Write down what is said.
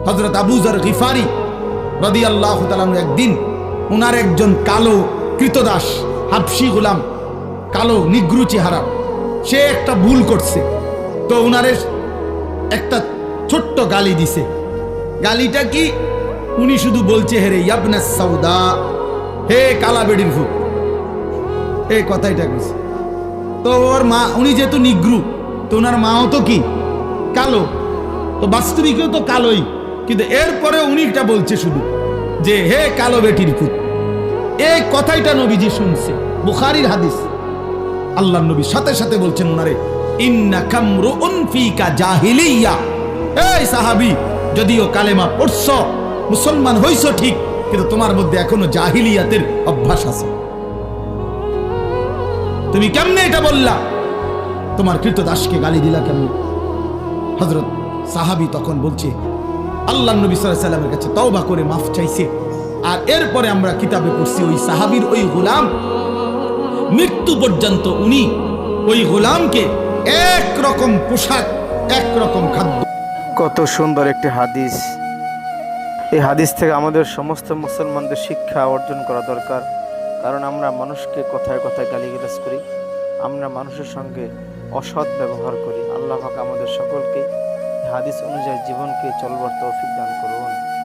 হযরত আবু যর গিফারি রাদিয়াল্লাহু তাআলা একদিন উনার একজন কালো কৃতদাস হাবশী গোলাম, কালো নিগ্রু চেহারা, সে একটা ভুল করছে। তো উনারে একটা ছোট্ট গালি দিছে। গালিটা কি? উনি শুধু বলছে, হেরে ইয়াবনাস সাউদা, হে কালা বেড়ির ভূত, এই কথাইটা কইছে। তো ওর মা, উনি যেহেতু নিগ্রু, তো ওনার মাও তো কি কালো, তো বাস্তবিকও তো কালোই, কিন্তু এরপরে উনি এটা বলছে শুধু যে হে কালো বেটির ভূত। এই কথাইটা নবীজি শুনছে, বুখারীর হাদিস। আল্লাহর নবী সাথে সাথে বলছেন উনারে, ইন্নাকা মরউন ফিকা জাহিলিয়া, এই সাহাবী, যদিও কালেমা পড়ছ, মুসলমান হইছো ঠিক, কিন্তু তোমার মধ্যে এখনো জাহিলিয়াতের অভ্যাস আছে। তুমি কেমনে এটা বললা? তোমার কৃতদাসকে গালি দিলা কেমনে? হযরত সাহাবী তখন বলছে, আল্লাহর নবী সাল্লাল্লাহু আলাইহি ওয়াসাল্লামের কাছে তওবা করে মাফ চাইছে। আর এরপরে আমরা কিতাবে পড়ছি, ওই সাহাবীর ওই গোলাম মৃত্যু পর্যন্ত উনি ওই গোলামকে একরকম পোশাক, একরকম খাদ্য। কত সুন্দর একটি হাদিস! এই হাদিস থেকে আমাদের সমস্ত মুসলমানদের শিক্ষা অর্জন করা দরকার। কারণ আমরা মানুষকে কথায় কথায় গালিগালাজ করি, আমরা মানুষের সঙ্গে অসৎ ব্যবহার করি। আল্লাহ পাক আমাদের সকলকে হাদিস অনুযায়ী জীবনকে চলবার তৌফিক দান করুন।